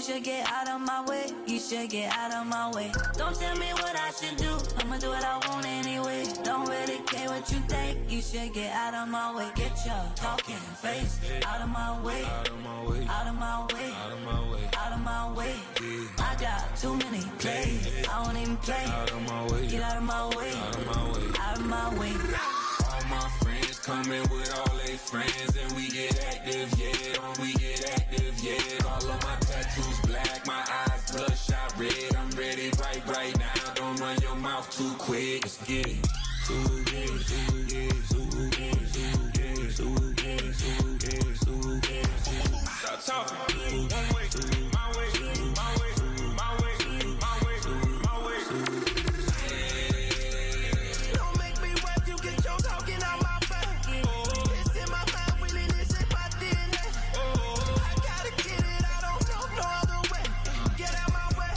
should get out of my way. You should get out of my way. Don't tell me what I should do. I'ma do what I want anyway. Don't really care what you think. You should get out of my way. Get your talking face out of my way. Out of my way. Out of my way. Out of my way. Out of my way. I got too many plays. I don't even play. Out of my way. Get out of my way. Out of my way. Out of my way. All my friends coming with all their friends, and we get active, yeah. We get active, yeah. All of my tattoos black, my eyes bloodshot red. I'm ready right now. Don't run your mouth too quick. Let's get it. Stop talking. One way, my way, my way, my way, my way, my way. Don't make me rap, you get your talking out my face. It's in my mind, really, this is my DNA. I gotta get it, I don't know no other way. Get out my way.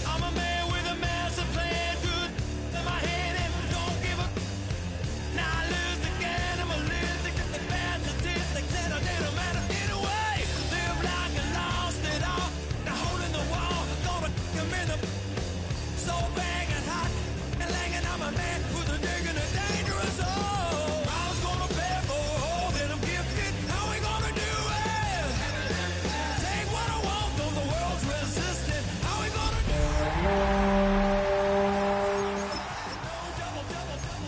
I'm a man with a massive plan, good in my head and don't give a. Now I lose again, I'm a losing to the bad statistics and it don't matter anyway. Live like I lost it all, now holding the wall, gonna come in the so bang and hot and langing. I'm a man with a dig and a dangerous hole. I was gonna pay for a hole that I'm gifted. How we gonna do it? Take what I want, though the world's resistant. How we gonna do it?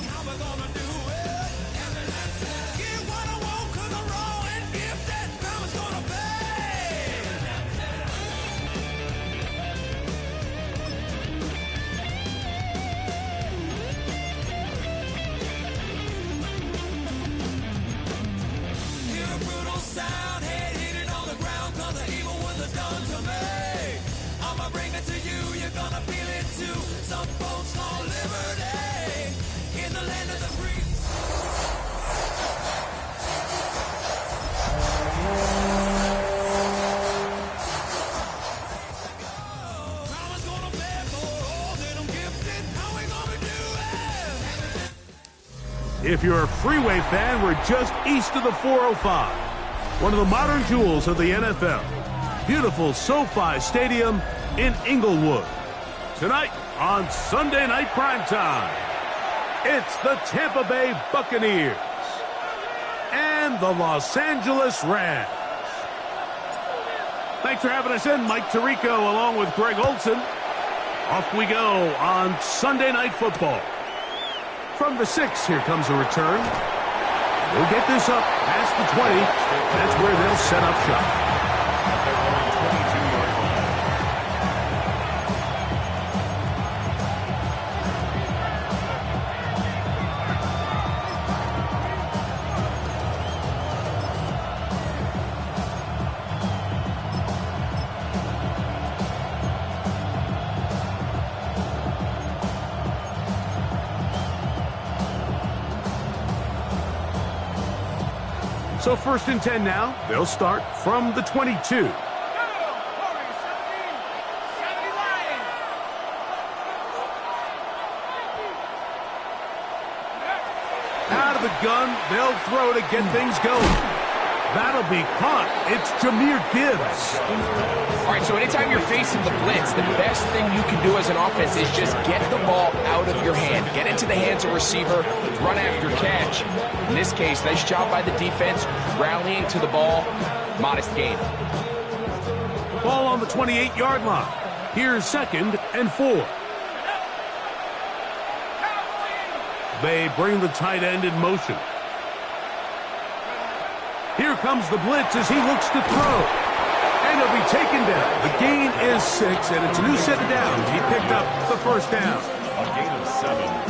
How we gonna do it? Get what I want, 'cause I'm raw and gifted. Karma's gonna pay. Hear a brutal sound, head hitting on the ground, 'cause the evil was done to me. I'ma bring it to you, you're gonna feel it too. Some folks call liberty in the land of the free. Karma's gonna pay for all that I'm gifted. How we gonna do it? If you're a Freeway fan, we're just east of the 405. One of the modern jewels of the NFL. Beautiful SoFi Stadium in Inglewood. Tonight on Sunday Night Primetime, it's the Tampa Bay Buccaneers and the Los Angeles Rams. Thanks for having us in, Mike Tirico along with Greg Olson. Off we go on Sunday Night Football. From the 6, here comes a return. They'll get this up past the 20. That's where they'll set up shop. So 1st and 10 now. They'll start from the 22. Out of the gun, they'll throw to get things going. That'll be caught. It's Jahmyr Gibbs. All right, so anytime you're facing the blitz, the best thing you can do as an offense is just get the ball out of your hand. Get into the hands of receiver, run after catch. In this case, nice job by the defense, rallying to the ball. Modest gain. Ball on the 28-yard line. Here's 2nd and 4. They bring the tight end in motion. Here comes the blitz as he looks to throw. And he'll be taken down. The gain is 6, and it's a new set of downs. He picked up the 1st down.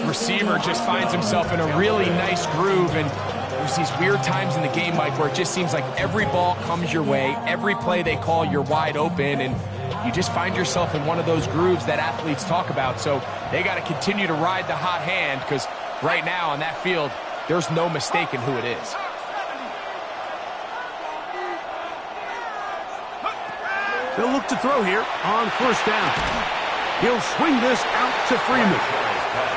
Receiver just finds himself in a really nice groove, and There's these weird times in the game, Mike, where it just seems like every ball comes your way, every play they call, you're wide open, and you just find yourself in one of those grooves that athletes talk about. So they got to continue to ride the hot hand, because right now on that field, there's no mistaking who it is. They'll look to throw here on first down. He'll swing this out to Freeman.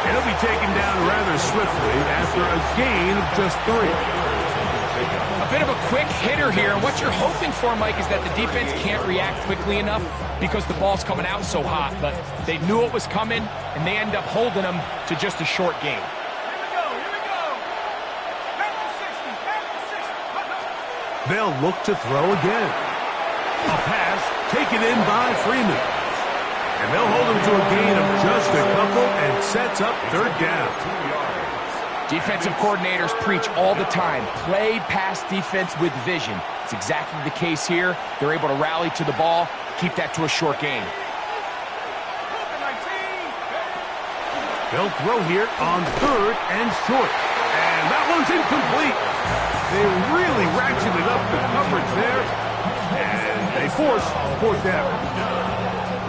He'll be taken down rather swiftly after a gain of just 3. A bit of a quick hitter here. What you're hoping for, Mike, is that the defense can't react quickly enough because the ball's coming out so hot. But they knew it was coming, and they end up holding them to just a short gain. They'll look to throw again. A pass taken in by Freeman. And they'll hold him to a gain of just a couple and sets up third down. Defensive coordinators preach all the time, play pass defense with vision. It's exactly the case here. They're able to rally to the ball, keep that to a short gain. They'll throw here on third and short. And that one's incomplete. They really ratcheted up the coverage there. And they force fourth down.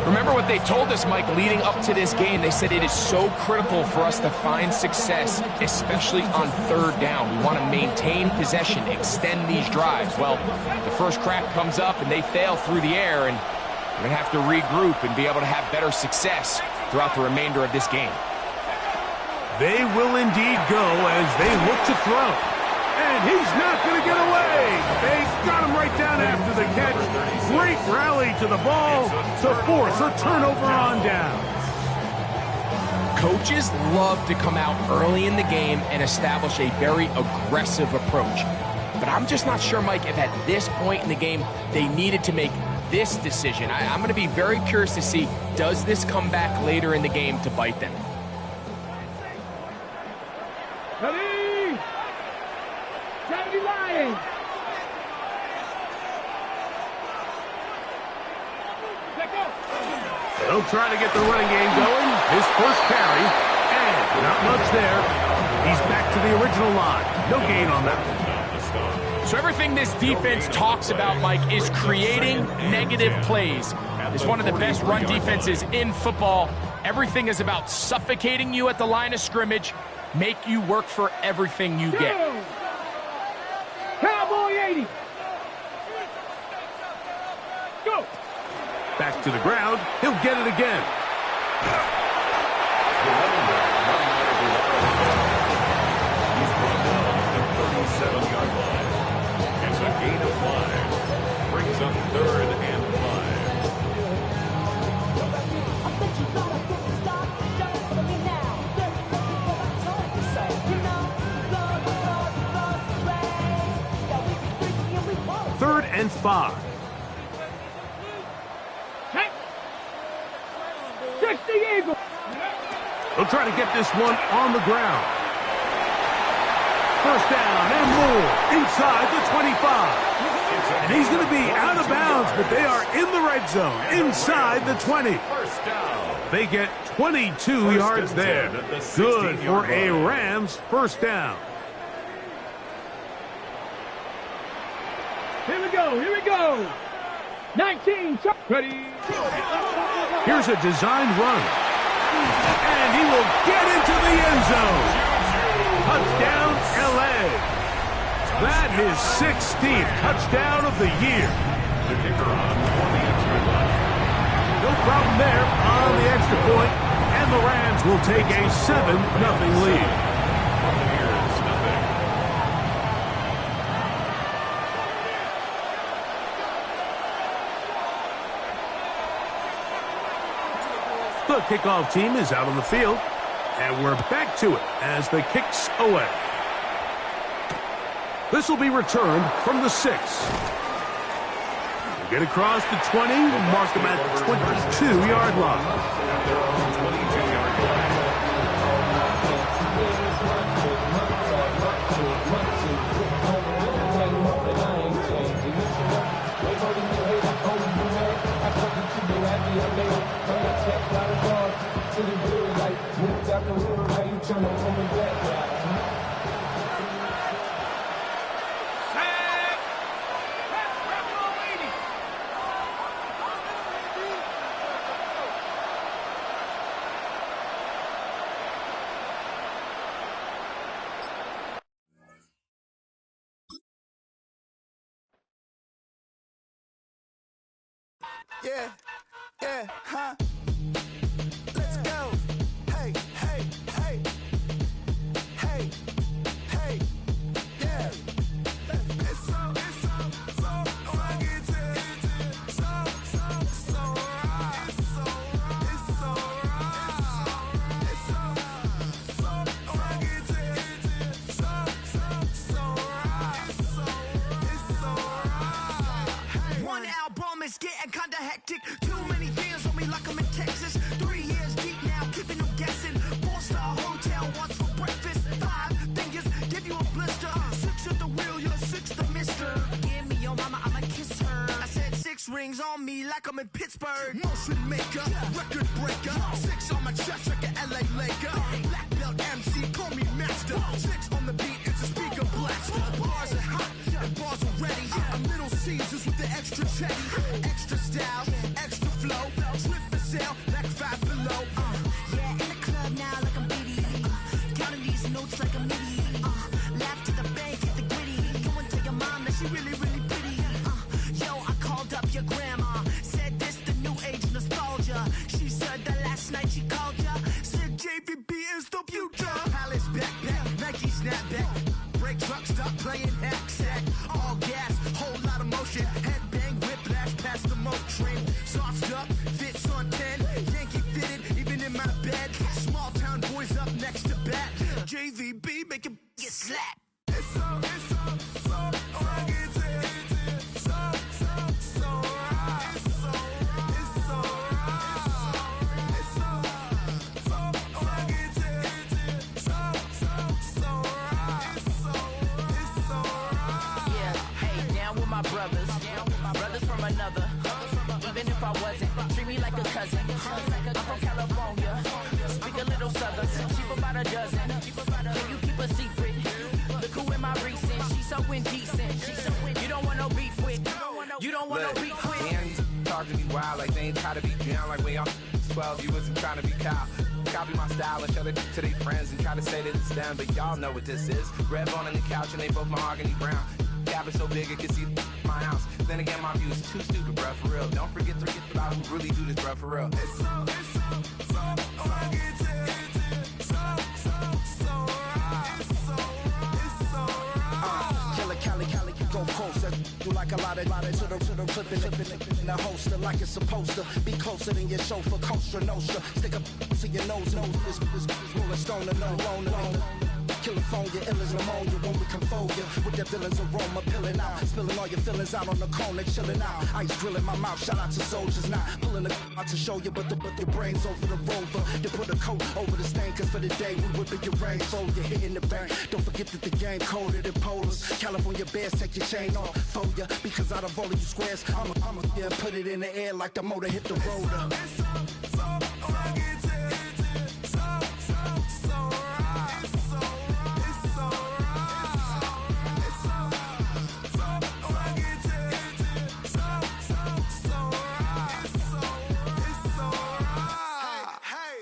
Remember what they told us, Mike, leading up to this game. They said it is so critical for us to find success, especially on third down. We want to maintain possession, extend these drives. Well, the first crack comes up and they fail through the air, and we're going to have to regroup and be able to have better success throughout the remainder of this game. They will indeed go as they look to throw. And he's not going to get away. They got him right down after the catch. Great rally to the ball to force a turnover on down. Coaches love to come out early in the game and establish a very aggressive approach. But I'm just not sure, Mike, if at this point in the game they needed to make this decision. I'm going to be very curious to see, does this come back later in the game to bite them? Ready? Tennessee Lions. They'll try to get the running game going. His first carry, and not much there. He's back to the original line. No gain on that one. So everything this defense talks about, Mike, is creating negative plays. It's one of the best run defenses in football. Everything is about suffocating you at the line of scrimmage, make you work for everything you get. Cowboy 80. Go. Back to the ground. He'll get it again. It's a gain of 5. Brings up 3rd and 5. 3rd and 5. 60 Eagles. They'll try to get this one on the ground. First down and more inside the 25. And he's going to be out of bounds, but they are in the red zone inside the 20. They get 22 yards there. Good for a Rams first down. Here we go. Here we go. 19. Ready. Here's a designed run. And he will get into the end zone. Touchdown, L.A. That is 16th touchdown of the year. No problem there on the extra point, and the Rams will take a 7-0 lead. The kickoff team is out on the field, and we're back to it as the kick's away. This will be returned from the 6. Get across the 20, mark them at the 22-yard line. Yeah, yeah, huh? Let's go. Hey, hey, hey. Hey, hey, yeah. It's so rugged. So right. It's so right. It's so rugged. It's so right. It's so right. One album is getting kinda hectic. Too many fans on me like I'm in Texas. 3 years deep now, keeping them guessing. 4-star hotel, what's for breakfast? 5 fingers, give you a blister. 6 at the wheel, you're 6 the mister. Give me your mama, I'ma kiss her. I said 6 rings on me like I'm in Pittsburgh. Motion maker, record breaker. 6 on my chest like an LA Laker. Black belt MC, call me master. 6 on the beat, it's a speaker blaster. Bars are hot, and bars are ready. I'm Little Caesars with the extra chetty. Extra style, extra flow. Slip for sale, like 5 below. Yeah, in the club now like I'm Biddy. Counting these notes like a MIDI. Laugh to the bank, hit the gritty. Go and tell your mom that she really, really pretty. Yo, I called up your grandma. Said this the new age nostalgia. She said that last night she called ya. Said JVB is the future. Palace backpack, Nike snapback. Break truck, stop playing hack sack. All gas, whole lot of motion. Headbang, whiplash past the moat train. Soft stuff, fits on 10. Yankee fitted, even in my bed. Small town boys up next to bat. JVB make it get slapped. It's so rugged. So right. It's so right. It's so right. It's so rugged. It's so right. It's so right. Yeah, hey, down with my brothers. Brothers from another. Even if I wasn't, treat me like a cousin. I'm from California. Speak a little southern. Cheap about a dozen. Can you keep a secret? Look who in my recent. She's so indecent. You don't want no beef with. You don't want no beef with. Man, talk to me wild like they ain't try to be down like when y'all 12. You wasn't trying to be Kyle. Copy my style and show it to their friends and try to say that it's them, but y'all know what this is. Red bone on the couch and they both mahogany brown. Cabin so big it can see my house. Then again, my view is too stupid, bruh, for real. Don't forget about who really do this, bruh, for real. It's so rugged. So right. It's so right. Killer Cali, go closer. Do like a lot of to the clipping in the holster like it's supposed to be closer than your chauffeur. Coaster Nostra, stick up to your nose. This rolling stone and no loan. California, ill as pneumonia when we come for you. With that villain's aroma, pilling out. Spilling all your feelings out on the corner, chilling out. Ice grilling my mouth, shout out to soldiers. Not pulling the out to show you, but the brains over the rover. They put a coat over the stain, cause for the day we whipping your rain. So you're hitting the bank. Don't forget that the game colder than polars. California bears, take your chain off for ya. Because out of all of you squares, I'ma yeah, put it in the air like the motor hit the rotor. It's so rugged. So right. It's so right. It's so right. It's so rugged. So right. It's so right. Hey.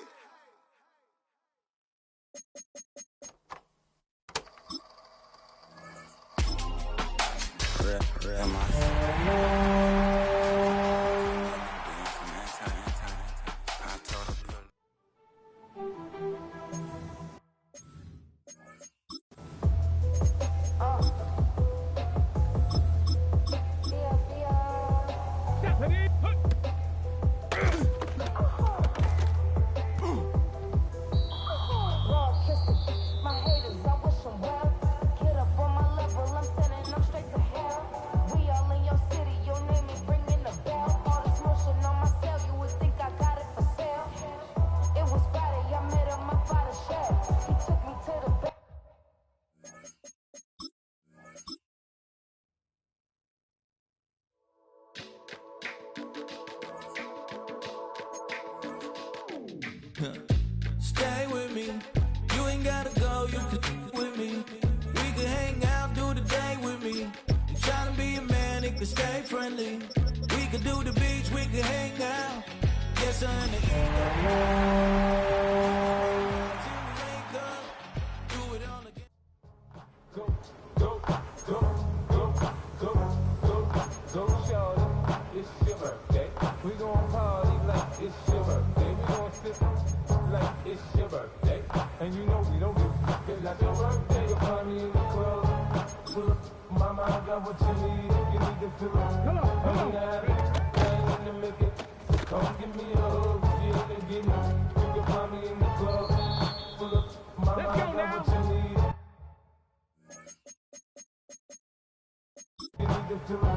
Stay with me, you ain't gotta go, you can with me. We can hang out, do the day with me. I'm trying to be a man, it can stay friendly. We can do the beach, we can hang out. Yes, Go, shorty, it's your birthday. We gon' come give me a hug. If you ain't getting it, you can find me in the club. Full of my mind, got what you need. You need to feel it.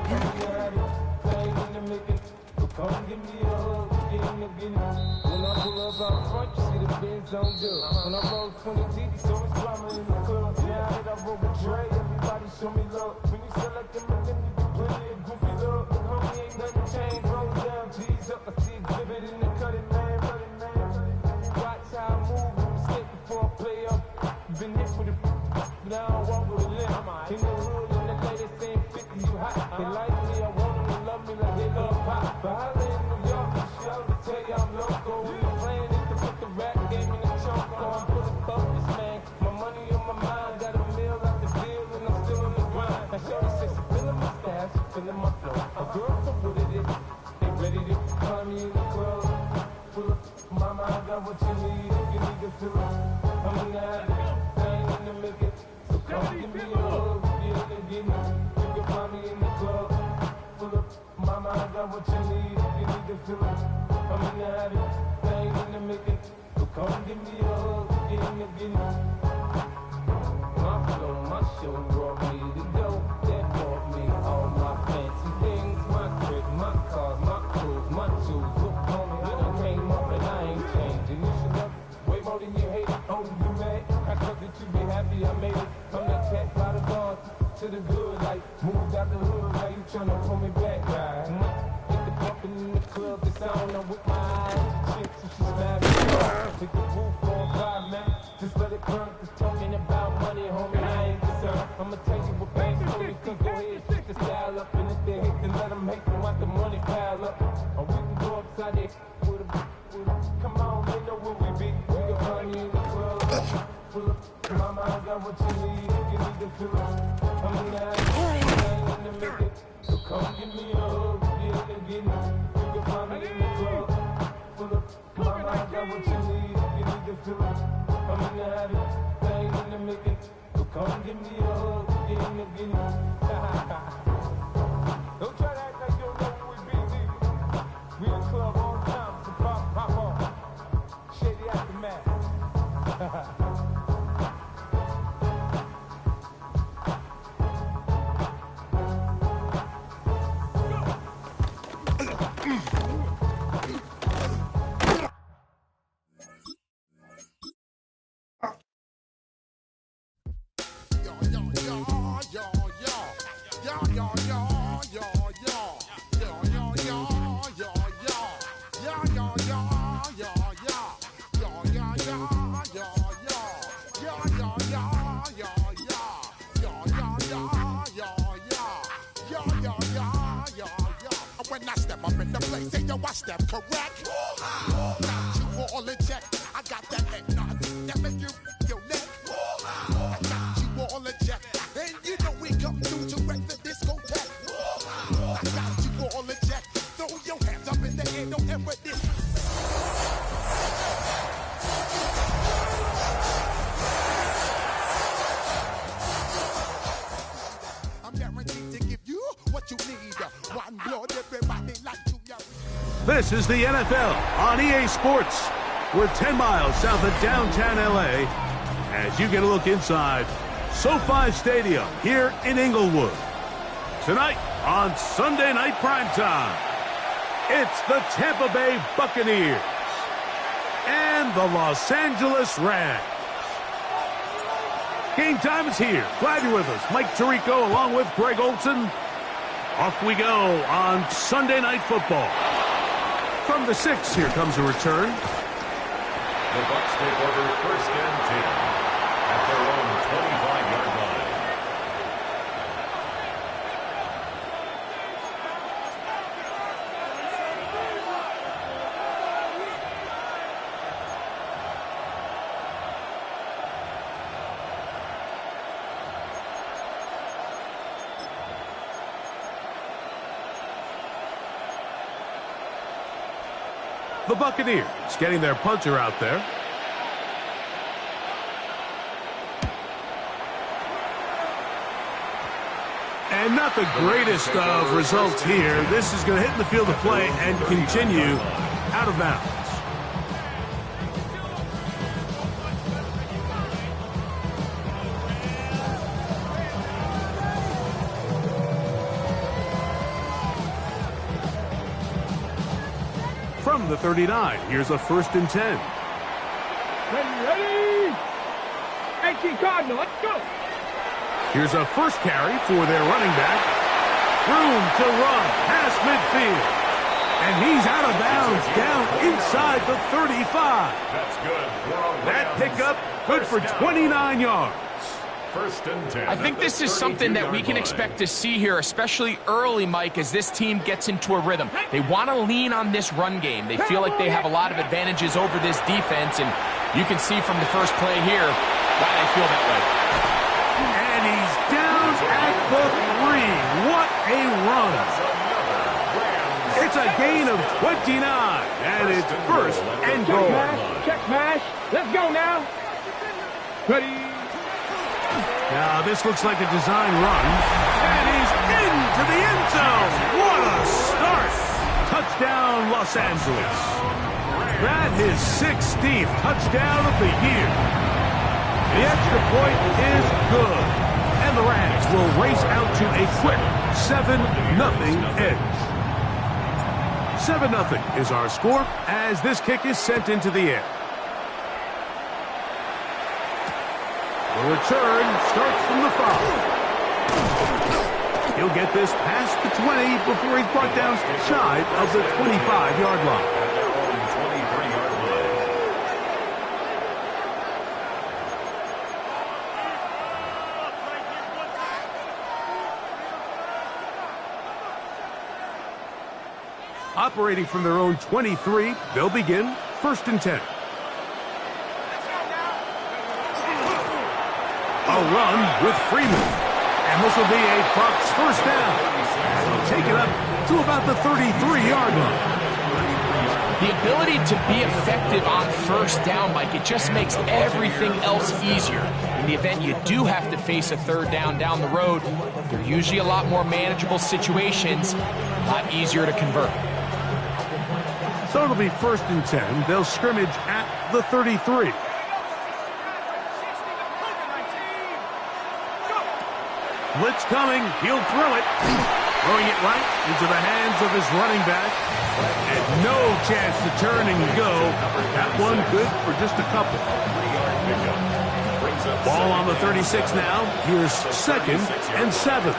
Come get it. Playing in the making. So come give me a hug. If you ain't getting it. When I pull up out front, you see the Benz on dub. When I roll 20 deep, so much drama in the club. Now that I roll with Dre, everybody show me love. When you select them, let me be plenty of goofy love. The homie ain't nothing changed. Roll down, G's up. I see exhibit in the cutting, man. Watch how I move. Mistake before I play up. Been hit with it. Now I walk with a limp. In the hood, and the ladies saying 50, you hot. They like me, I want them to love me like they love pop. But I live in New York, and show to tell you I'm loco. The plan is to put the rap game in the trunk. I'm fully focused, man. My money on my mind, got a meal out the deal, and I'm still in the grind. Now Shorty says she feeling my style, she feeling my flow. A girl from what it is, they ready to find me in the club. Full of my mind, got what you need. If you need to feel it, I'm in the habit, I ain't in the making. So come give me a hug, if you ain't getting it, you can find me in the club. Full of my mind, got what you need. If you need to feel it, I'm in the habit, I ain't in the making. So come give me a hug, if you ain't getting it. My flow, my show brought me to go. That brought me all my fancy things, my crib, my cars, my clothes, my shoes. Look, homie, I done came up and I ain't changing. You should love way more than you hate it. Oh, you mad? I thought that you be happy I made it. From that cat by the bars to the good life. Moved out the hood, now you tryna pull me back, right? Get the bumpin' in the club, the sound I'm with my eyes. Chick, so she smash me. Hit the roof on fire, man. Just let it burn, cause talking about money, homie, I ain't concerned. I'ma tell you what banks told me, cause go ahead, shake the style up. And if they hate, then let them hate, then watch the money pile up. Or we can go upside there with a come on, they know where we be. We can find you in the club. Full of my mind, got what you need. If you need to feel it, I'm in the habit, I ain't in the making. So come give me a hug, if you ain't getting it. You can find me in the club. Full of my mind, got what you need. If you need to feel it, I'm in the habit, I ain't in the making. So come give me a hug, if you ain't getting it. Don't try to act like you don't know where we be, nigga. We in the club all the time, so pop on. Shady Aftermath. When I step up in the place, say yo, I step correct. Got you all in check. I got that head nod that make you your neck. I got you all in check, and you know we come through to wreck the discotheque. I got you all in check. Throw your hands up in the air, don't ever diss. I'm guaranteed to give you what you need. One blood, everybody like to yell. This is the NFL on EA Sports. We're 10 miles south of downtown LA as you get a look inside SoFi Stadium here in Inglewood. Tonight on Sunday Night Primetime, it's the Tampa Bay Buccaneers and the Los Angeles Rams. Game time is here. Glad you're with us. Mike Tirico along with Greg Olson. Off we go on Sunday Night Football. From the 6, here comes a return. The Bucs take over first and 10 at their own 25-yard line. The Buccaneers getting their punter out there. And not the greatest of results here. This is going to hit in the field of play and continue out of bounds. From the 39, here's a 1st and 10. Ready? 18 Cardinal, let's go. Here's a first carry for their running back. Room to run past midfield. And he's out of bounds down inside the 35. That's good. That pickup good for 29 yards. 1st and 10. I think this is something that we can expect to see here, especially early, Mike, as this team gets into a rhythm. They want to lean on this run game. They feel like they have a lot of advantages over this defense, and you can see from the first play here why they feel that way. And he's down at the 3. What a run. It's a gain of 29, and it's 1st and goal. Check smash. Let's go now. Ready? Now this looks like a design run, and he's into the end zone. What a start. Touchdown, Los Angeles. That is 16th touchdown of the year. The extra point is good, and the Rams will race out to a quick 7-0 edge. 7-0 is our score as this kick is sent into the air. The return starts from the 5. He'll get this past the 20 before he's brought down shy of the 25-yard line. Operating from their own 23, they'll begin 1st and 10. A run with Freeman. And this will be a Bucs 1st down. They'll take it up to about the 33-yard line. The ability to be effective on 1st down, Mike, it just makes everything else easier. In the event you do have to face a 3rd down the road, they're usually a lot more manageable situations, a lot easier to convert. So it'll be 1st and 10. They'll scrimmage at the 33. Blitz coming. He'll throw it. Throwing it right into the hands of his running back. And no chance to turn and go. That one good for just a couple. Ball on the 36 now. Here's 2nd and 7.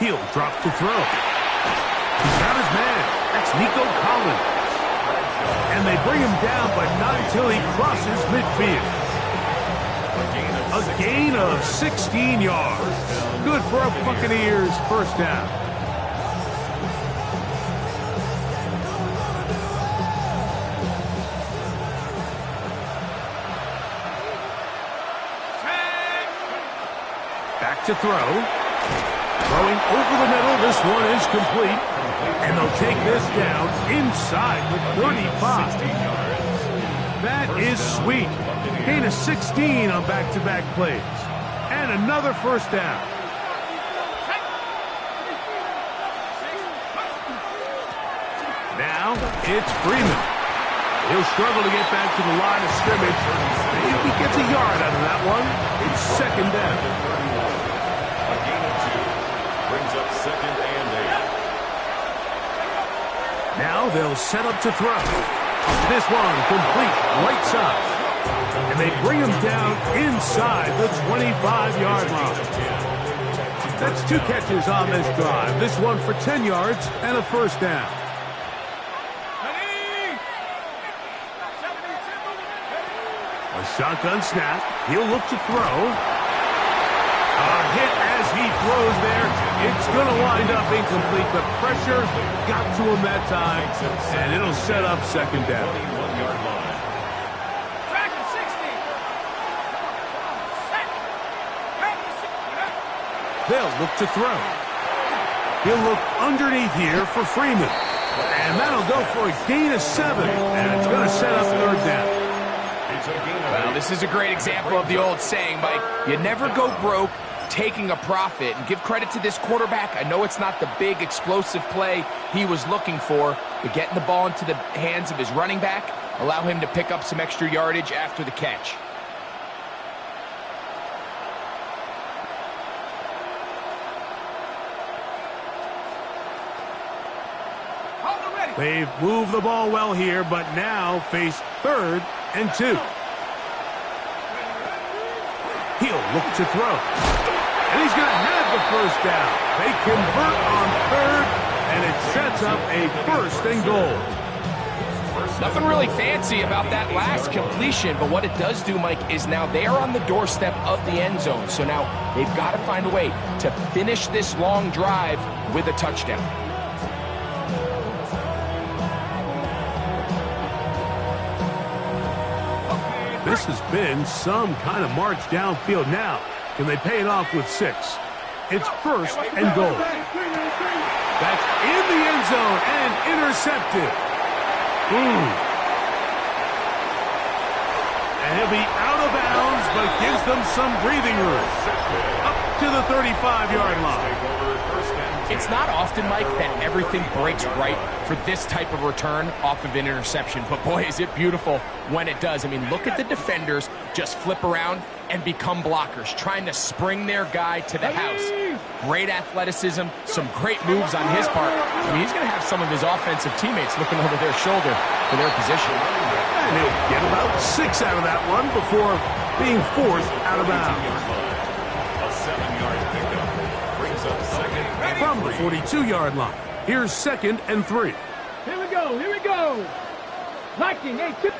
He'll drop to throw. He's got his man. That's Nico Collins. And they bring him down, but not until he crosses midfield. A gain of 16 yards. Good for a Buccaneers 1st down. Back to throw. Throwing over the middle. This one is complete. And they'll take this down inside the 35. That is sweet. Gain of 16 on back-to-back plays. And another 1st down. Now it's Freeman. He'll struggle to get back to the line of scrimmage. Maybe he gets a yard out of that one. It's 2nd down. A gain of 2 brings up 2nd and 8. Now they'll set up to throw. This one complete right side. And they bring him down inside the 25-yard line. That's 2 catches on this drive. This one for 10 yards and a 1st down. A shotgun snap. He'll look to throw. A hit as he throws there. It's going to wind up incomplete. The pressure got to him that time, and it'll set up 2nd down. They'll look to throw. He'll look underneath here for Freeman. And that'll go for a gain of 7, and it's going to set up 3rd down. Well, this is a great example of the old saying, Mike. You never go broke taking a profit. And give credit to this quarterback. I know it's not the big explosive play he was looking for, but getting the ball into the hands of his running back, allow him to pick up some extra yardage after the catch. They've moved the ball well here, but now face 3rd and 2. He'll look to throw. And he's going to have the first down. They convert on 3rd, and it sets up a 1st and goal. Nothing really fancy about that last completion, but what it does do, Mike, is now they are on the doorstep of the end zone. So now they've got to find a way to finish this long drive with a touchdown. This has been some kind of march downfield. Now, can they pay it off with 6? It's 1st and goal. That's in the end zone and intercepted. And he'll be out of bounds, but gives them some breathing room. Up to the 35-yard line. It's not often, Mike, that everything breaks right for this type of return off of an interception. But boy, is it beautiful when it does. I mean, look at the defenders just flip around and become blockers, trying to spring their guy to the house. Great athleticism, some great moves on his part. I mean, he's going to have some of his offensive teammates looking over their shoulder for their position. And he'll get about 6 out of that one before being forced out of bounds. A 7-yard pickup brings up 2nd. From the 42-yard line, here's 2nd and 3. Here we go, here we go. Liking, hey, tip.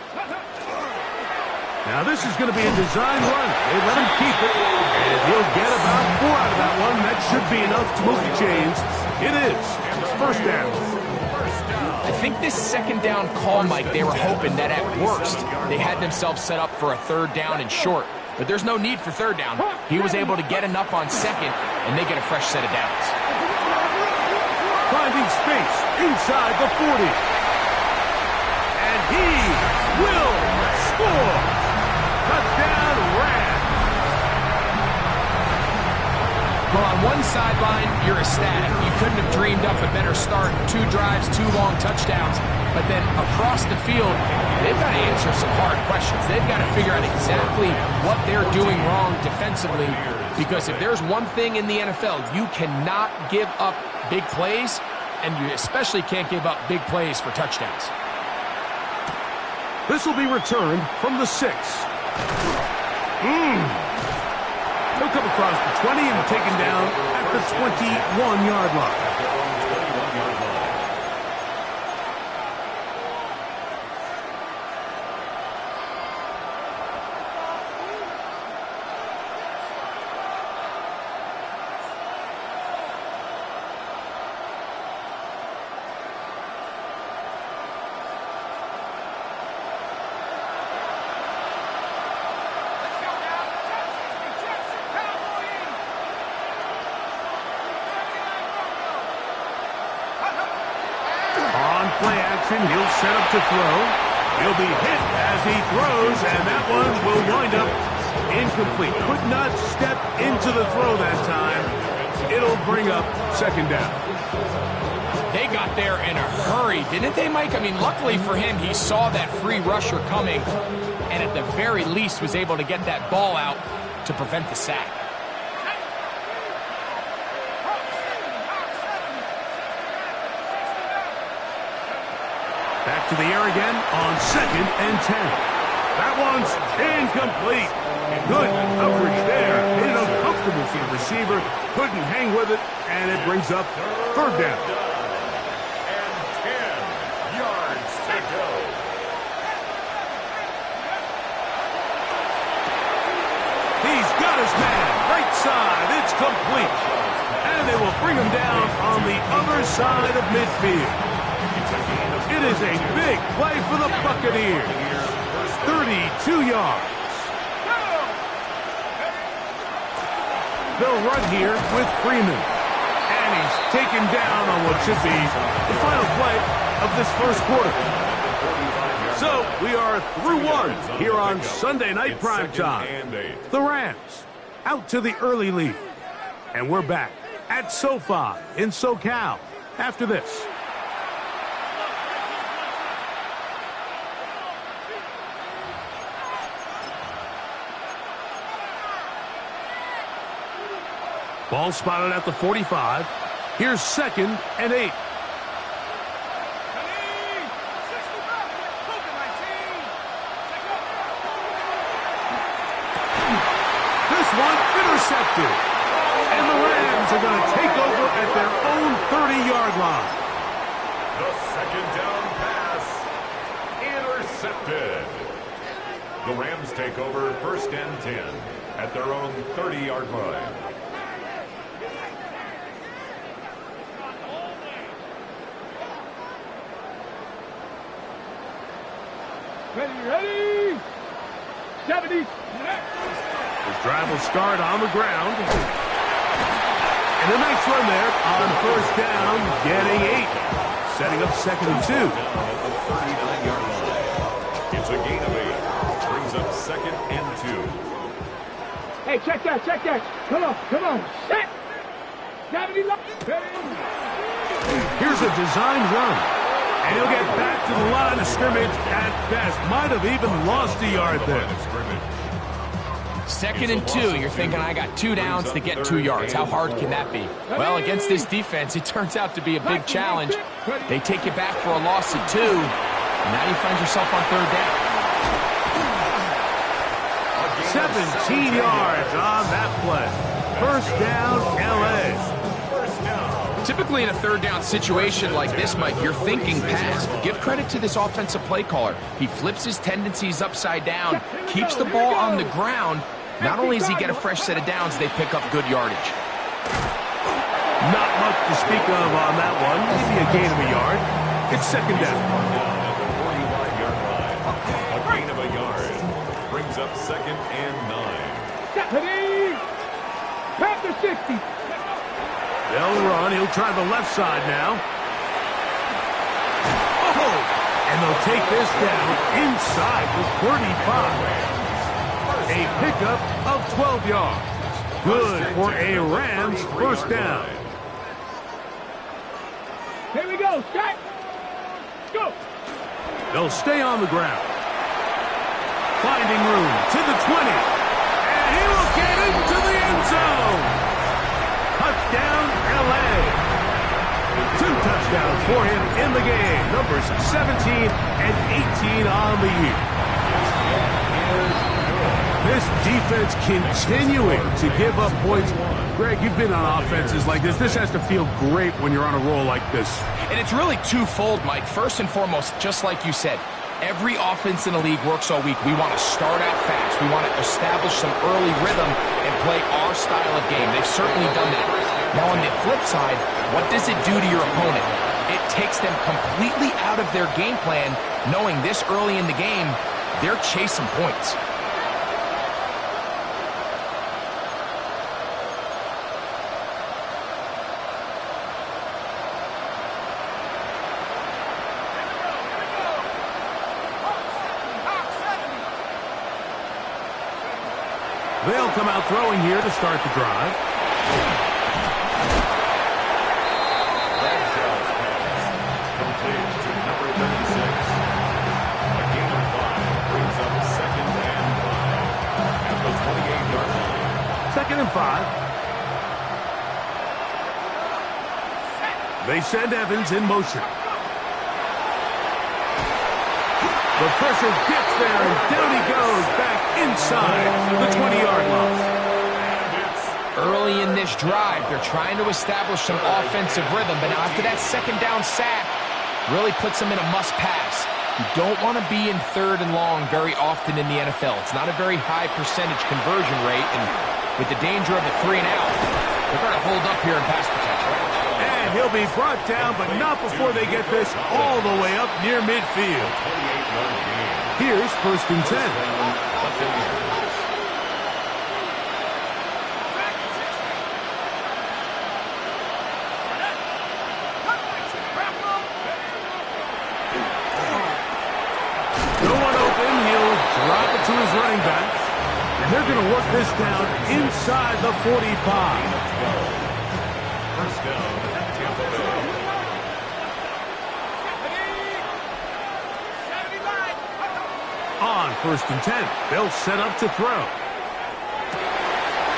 Now this is going to be a design run. They let him keep it, and he'll get about 4 out of that one. That should be enough to move the chains. It is 1st down. I think this 2nd down call, Mike, they were hoping that at worst they had themselves set up for a 3rd down and short. But there's no need for 3rd down. He was able to get enough on 2nd, and they get a fresh set of downs. Finding space inside the 40. And he will score. Touchdown, Rams. Well, on one sideline, you're ecstatic. You couldn't have dreamed up a better start. 2 drives, 2 long touchdowns. But then across the field, they've got to answer some hard questions. They've got to figure out exactly what they're doing wrong defensively. Because if there's one thing in the NFL, you cannot give up big plays, and you especially can't give up big plays for touchdowns. This will be returned from the 6. He'll come across the 20 and taken down at the 21-yard line. Play action, he'll set up to throw. He'll be hit as he throws, and that one will wind up incomplete. Could not step into the throw that time. It'll bring up 2nd down. They got there in a hurry, didn't they, Mike? I mean, luckily for him, he saw that free rusher coming, and at the very least was able to get that ball out to prevent the sack. Back to the air again on 2nd and 10. That one's incomplete. Good coverage there. Made it uncomfortable for the receiver. Couldn't hang with it, and it brings up 3rd down. And 10 yards to go. He's got his man. Right side. It's complete. And they will bring him down on the other side of midfield. It is a big play for the Buccaneers. 32 yards. They'll run here with Freeman. And he's taken down on what should be the final play of this 1st quarter. So we are through one here on Sunday Night Primetime. The Rams out to the early lead. And we're back at SoFi in SoCal after this. Ball spotted at the 45. Here's 2nd and 8. This one intercepted. And the Rams are going to take over at their own 30-yard line. The second down pass intercepted. The Rams take over 1st and 10 at their own 30-yard line. Ready. 70. His drive will start on the ground. And a nice run there on 1st down, getting 8. Setting up 2nd and 2. At the 39-yard line. It's a gain of 8. Brings up 2nd and 2. Hey, check that. Come on. Set. 70. Here's a designed run. And he'll get back to the line of scrimmage at best. Might have even lost a yard there. 2nd and 2. You're thinking, I got 2 downs to get 2 yards. How hard can that be? Well, against this defense, it turns out to be a big challenge. They take you back for a loss of 2. And now you find yourself on 3rd down. 17 yards on that play. 1st down, LA. Typically in a 3rd down situation like this, Mike, you're thinking pass. Give credit to this offensive play caller. He flips his tendencies upside down, keeps the ball on the ground. Not only does he get a fresh set of downs, they pick up good yardage. Not much to speak of on that one. Maybe a gain of a yard. It's 2nd down. At the 45-yard line. A gain of a yard. Brings up 2nd and 9. Ready. After 60. They'll run. He'll try the left side now. Oh! And they'll take this down inside the 35. A pickup of 12 yards. Good for a Rams 1st down. Here we go. Set. Go. They'll stay on the ground. Finding room to the 20. And he will get into the end zone. Touchdown, LA. 2 touchdowns for him in the game. Numbers 17 and 18 on the year. This defense continuing to give up points. Greg, you've been on offenses like this. This has to feel great when you're on a roll like this. And it's really twofold, Mike. First and foremost, just like you said, every offense in the league works all week. We want to start out fast. We want to establish some early rhythm and play our style of game. They've certainly done that. Now, on the flip side, what does it do to your opponent? It takes them completely out of their game plan, knowing this early in the game, they're chasing points. They'll come out throwing here to start the drive. Complete to number 36. A gain of 5 brings up 2nd and 5 at the 28-yard line. 2nd and 5. They send Evans in motion. The pressure gets there, and down he goes back inside the 20-yard line. Early in this drive, they're trying to establish some offensive rhythm, but now after that 2nd down sack, really puts them in a must-pass. You don't want to be in 3rd and long very often in the NFL. It's not a very high percentage conversion rate, and with the danger of a 3-and-out, they're going to hold up here in pass protection. And he'll be brought down, but not before they get this all the way up near midfield. Here's 1st and 10. to his running back. And they're going to work this down inside the 45. First down, Tampa Bay. On 1st and 10, they'll set up to throw.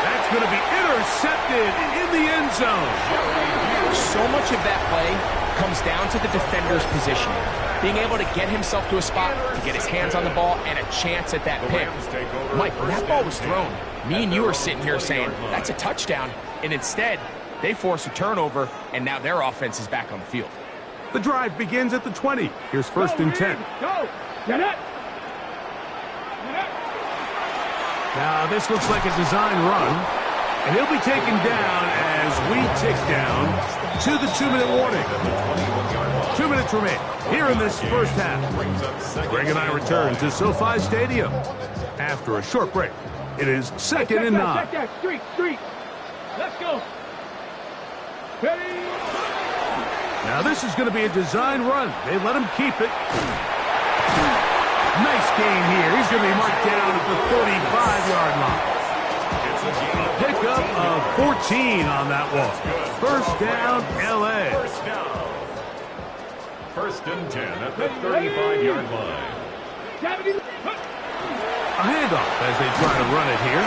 That's going to be intercepted in the end zone. So much of that play comes down to the defender's positioning. Being able to get himself to a spot, to get his hands on the ball, and a chance at that pick. Mike, when that ball was thrown, me and you are sitting here saying, that's a touchdown. And instead, they force a turnover, and now their offense is back on the field. The drive begins at the 20. Here's 1st and 10. Go! Get it! Now, this looks like a design run, and he'll be taken down as we tick down to the 2-minute warning. 2 minutes remain here in this first half. Greg and I return to SoFi Stadium after a short break. It is 2nd and 9. Check that. Street. Let's go. Ready? Now, this is going to be a design run. They let him keep it. Nice gain here. He's going to be marked down at the 35-yard line. A pickup of 14 on that one. First down, L.A. First and 10 at the 35-yard line. A handoff as they try to run it here.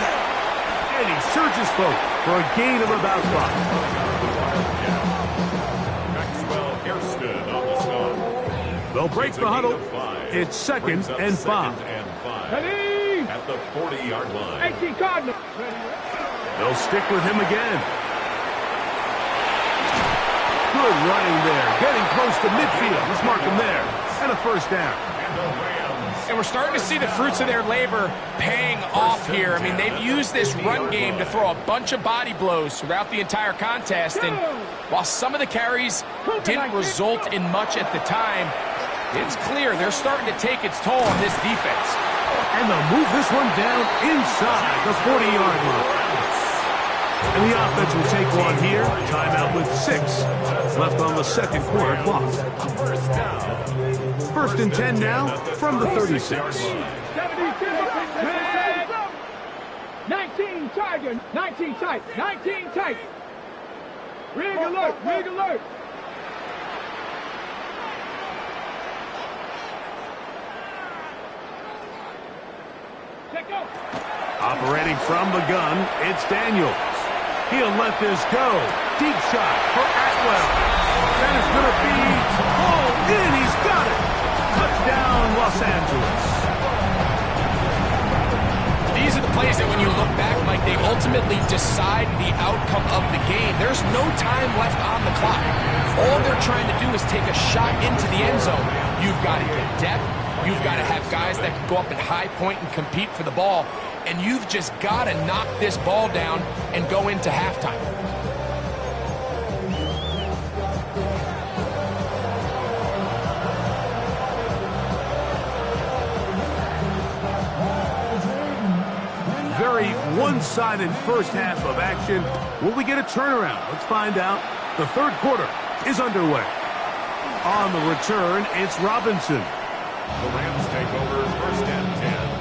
And he surges forward for a gain of about 5. Maxwell Hairston on the stop. They'll break the huddle. It's 2nd and 5. At the 40-yard line. 18 Cardinal. They'll stick with him again. Good running there. Getting close to midfield. Let's mark him there. And a first down. And we're starting to see the fruits of their labor paying off here. I mean, they've used this run game to throw a bunch of body blows throughout the entire contest. And while some of the carries didn't result in much at the time, it's clear they're starting to take its toll on this defense. And they'll move this one down inside the 40-yard line. And the offense will take one here. Timeout with 6 left on the second quarter clock. First and 10 now from the 36. 19 Tiger. 19 tight. 19 tight. Rig alert. Operating from the gun, it's Daniels. He'll let this go. Deep shot for Atwell. That is going to be hauled in. He's got it. Touchdown, Los Angeles. These are the plays that when you look back, Mike, they ultimately decide the outcome of the game. There's no time left on the clock. All they're trying to do is take a shot into the end zone. You've got to get depth. You've got to have guys that can go up at high point and compete for the ball. And you've just got to knock this ball down and go into halftime. Very one-sided first half of action. Will we get a turnaround? Let's find out. The third quarter is underway. On the return, it's Robinson. The Rams take over 1st and 10.